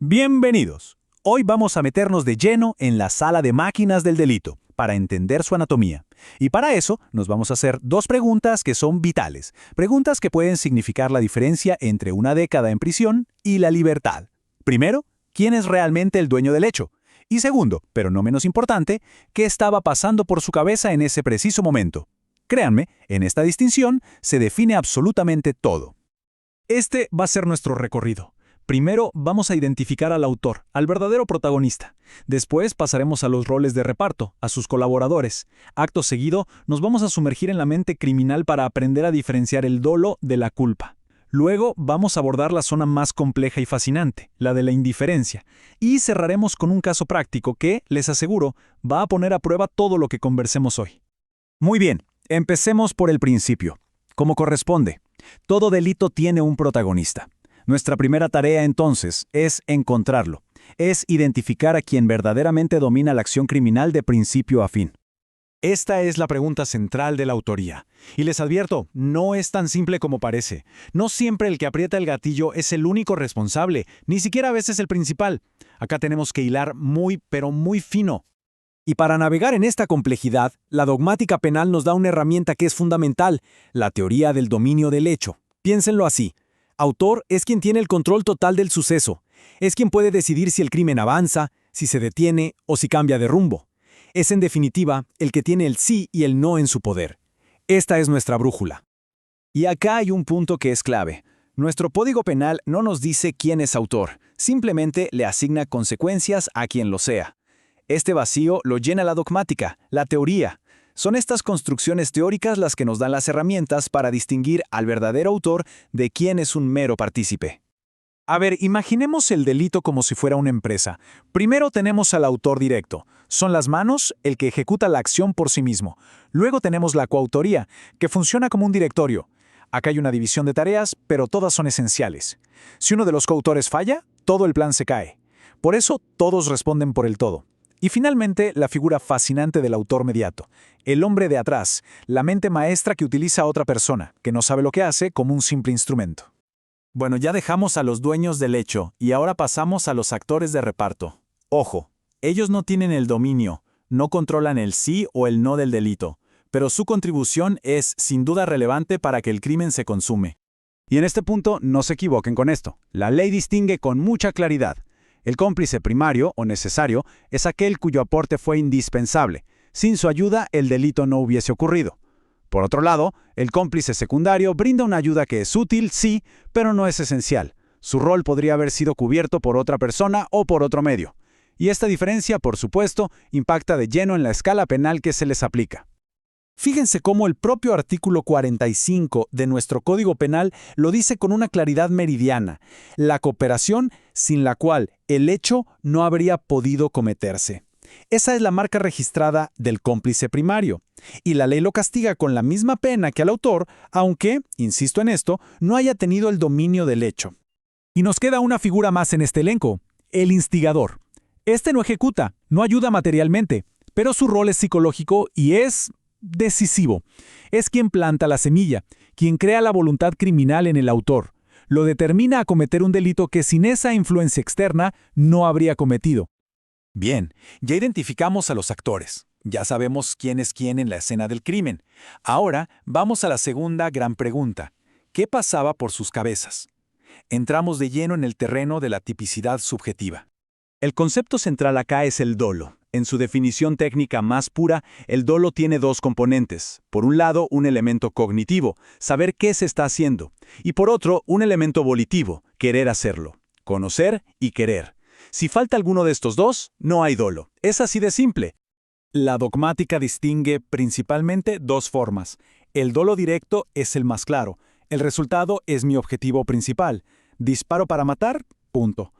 Bienvenidos. Hoy vamos a meternos de lleno en la sala de máquinas del delito para entender su anatomía. Y para eso nos vamos a hacer dos preguntas que son vitales. Preguntas que pueden significar la diferencia entre una década en prisión y la libertad. Primero, ¿quién es realmente el dueño del hecho? Y segundo, pero no menos importante, ¿qué estaba pasando por su cabeza en ese preciso momento? Créanme, en esta distinción se define absolutamente todo. Este va a ser nuestro recorrido. Primero vamos a identificar al autor, al verdadero protagonista. Después pasaremos a los roles de reparto, a sus colaboradores. Acto seguido, nos vamos a sumergir en la mente criminal para aprender a diferenciar el dolo de la culpa. Luego vamos a abordar la zona más compleja y fascinante, la de la indiferencia. Y cerraremos con un caso práctico que, les aseguro, va a poner a prueba todo lo que conversemos hoy. Muy bien, empecemos por el principio. Como corresponde, todo delito tiene un protagonista. Nuestra primera tarea, entonces, es encontrarlo. Es identificar a quien verdaderamente domina la acción criminal de principio a fin. Esta es la pregunta central de la autoría. Y les advierto, no es tan simple como parece. No siempre el que aprieta el gatillo es el único responsable, ni siquiera a veces el principal. Acá tenemos que hilar muy, pero muy fino. Y para navegar en esta complejidad, la dogmática penal nos da una herramienta que es fundamental, la teoría del dominio del hecho. Piénsenlo así. Autor es quien tiene el control total del suceso. Es quien puede decidir si el crimen avanza, si se detiene o si cambia de rumbo. Es, en definitiva, el que tiene el sí y el no en su poder. Esta es nuestra brújula. Y acá hay un punto que es clave. Nuestro Código Penal no nos dice quién es autor, simplemente le asigna consecuencias a quien lo sea. Este vacío lo llena la dogmática, la teoría. Son estas construcciones teóricas las que nos dan las herramientas para distinguir al verdadero autor de quién es un mero partícipe. A ver, imaginemos el delito como si fuera una empresa. Primero tenemos al autor directo. Son las manos, el que ejecuta la acción por sí mismo. Luego tenemos la coautoría, que funciona como un directorio. Acá hay una división de tareas, pero todas son esenciales. Si uno de los coautores falla, todo el plan se cae. Por eso, todos responden por el todo. Y finalmente, la figura fascinante del autor mediato, el hombre de atrás, la mente maestra que utiliza a otra persona, que no sabe lo que hace, como un simple instrumento. Bueno, ya dejamos a los dueños del hecho y ahora pasamos a los actores de reparto. Ojo, ellos no tienen el dominio, no controlan el sí o el no del delito, pero su contribución es sin duda relevante para que el crimen se consume. Y en este punto no se equivoquen con esto. La ley distingue con mucha claridad. El cómplice primario o necesario es aquel cuyo aporte fue indispensable. Sin su ayuda, el delito no hubiese ocurrido. Por otro lado, el cómplice secundario brinda una ayuda que es útil, sí, pero no es esencial. Su rol podría haber sido cubierto por otra persona o por otro medio. Y esta diferencia, por supuesto, impacta de lleno en la escala penal que se les aplica. Fíjense cómo el propio artículo 45 de nuestro Código Penal lo dice con una claridad meridiana: la cooperación sin la cual el hecho no habría podido cometerse. Esa es la marca registrada del cómplice primario, y la ley lo castiga con la misma pena que al autor, aunque, insisto en esto, no haya tenido el dominio del hecho. Y nos queda una figura más en este elenco: el instigador. Este no ejecuta, no ayuda materialmente, pero su rol es psicológico y es decisivo. Es quien planta la semilla, quien crea la voluntad criminal en el autor. Lo determina a cometer un delito que sin esa influencia externa no habría cometido. Bien, ya identificamos a los actores. Ya sabemos quién es quién en la escena del crimen. Ahora vamos a la segunda gran pregunta. ¿Qué pasaba por sus cabezas? Entramos de lleno en el terreno de la tipicidad subjetiva. El concepto central acá es el dolo. En su definición técnica más pura, el dolo tiene dos componentes. Por un lado, un elemento cognitivo, saber qué se está haciendo. Y por otro, un elemento volitivo, querer hacerlo. Conocer y querer. Si falta alguno de estos dos, no hay dolo. Es así de simple. La dogmática distingue principalmente dos formas. El dolo directo es el más claro. El resultado es mi objetivo principal. Disparo para matar, punto.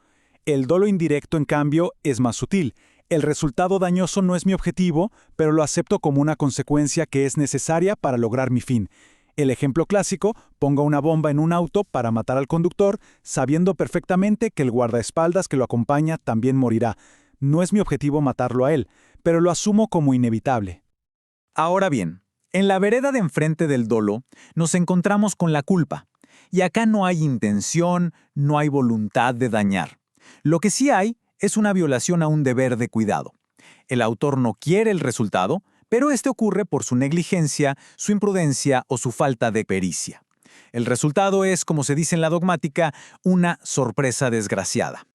El dolo indirecto, en cambio, es más sutil. El resultado dañoso no es mi objetivo, pero lo acepto como una consecuencia que es necesaria para lograr mi fin. El ejemplo clásico: pongo una bomba en un auto para matar al conductor, sabiendo perfectamente que el guardaespaldas que lo acompaña también morirá. No es mi objetivo matarlo a él, pero lo asumo como inevitable. Ahora bien, en la vereda de enfrente del dolo, nos encontramos con la culpa. Y acá no hay intención, no hay voluntad de dañar. Lo que sí hay es una violación a un deber de cuidado. El autor no quiere el resultado, pero este ocurre por su negligencia, su imprudencia o su falta de pericia. El resultado es, como se dice en la dogmática, una sorpresa desgraciada.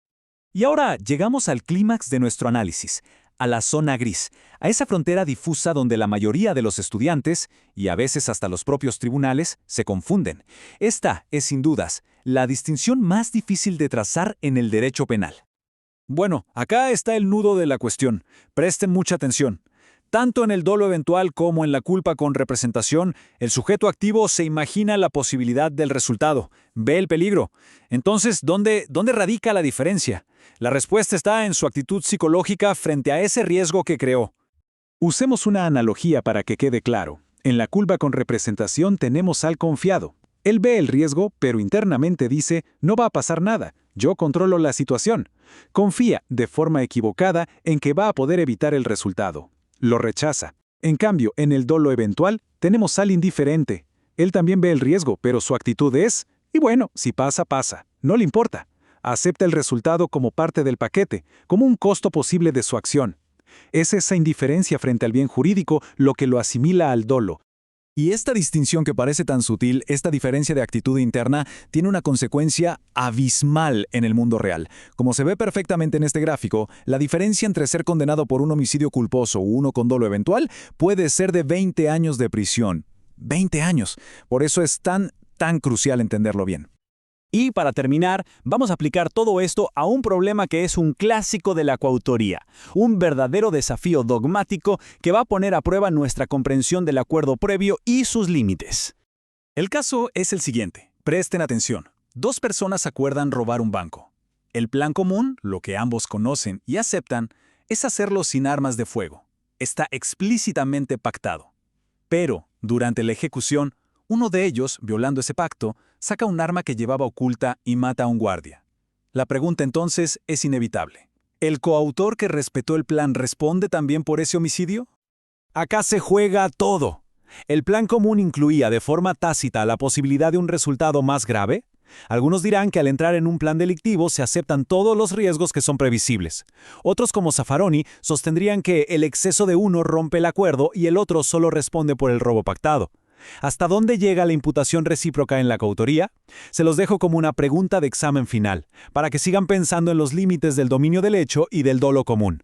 Y ahora llegamos al clímax de nuestro análisis, a la zona gris, a esa frontera difusa donde la mayoría de los estudiantes, y a veces hasta los propios tribunales, se confunden. Esta es, sin dudas, la distinción más difícil de trazar en el derecho penal. Bueno, acá está el nudo de la cuestión. Presten mucha atención. Tanto en el dolo eventual como en la culpa con representación, el sujeto activo se imagina la posibilidad del resultado, ve el peligro. Entonces, ¿dónde radica la diferencia? La respuesta está en su actitud psicológica frente a ese riesgo que creó. Usemos una analogía para que quede claro. En la culpa con representación tenemos al confiado. Él ve el riesgo, pero internamente dice, no va a pasar nada, yo controlo la situación. Confía, de forma equivocada, en que va a poder evitar el resultado. Lo rechaza. En cambio, en el dolo eventual, tenemos al indiferente. Él también ve el riesgo, pero su actitud es, y bueno, si pasa, pasa. No le importa. Acepta el resultado como parte del paquete, como un costo posible de su acción. Es esa indiferencia frente al bien jurídico lo que lo asimila al dolo. Y esta distinción que parece tan sutil, esta diferencia de actitud interna, tiene una consecuencia abismal en el mundo real. Como se ve perfectamente en este gráfico, la diferencia entre ser condenado por un homicidio culposo o uno con dolo eventual puede ser de 20 años de prisión. 20 años. Por eso es tan crucial entenderlo bien. Y para terminar, vamos a aplicar todo esto a un problema que es un clásico de la coautoría, un verdadero desafío dogmático que va a poner a prueba nuestra comprensión del acuerdo previo y sus límites. El caso es el siguiente. Presten atención. Dos personas acuerdan robar un banco. El plan común, lo que ambos conocen y aceptan, es hacerlo sin armas de fuego. Está explícitamente pactado. Pero, durante la ejecución, uno de ellos, violando ese pacto, saca un arma que llevaba oculta y mata a un guardia. La pregunta entonces es inevitable. ¿El coautor que respetó el plan responde también por ese homicidio? Acá se juega todo. ¿El plan común incluía de forma tácita la posibilidad de un resultado más grave? Algunos dirán que al entrar en un plan delictivo se aceptan todos los riesgos que son previsibles. Otros, como Zaffaroni, sostendrían que el exceso de uno rompe el acuerdo y el otro solo responde por el robo pactado. ¿Hasta dónde llega la imputación recíproca en la coautoría? Se los dejo como una pregunta de examen final, para que sigan pensando en los límites del dominio del hecho y del dolo común.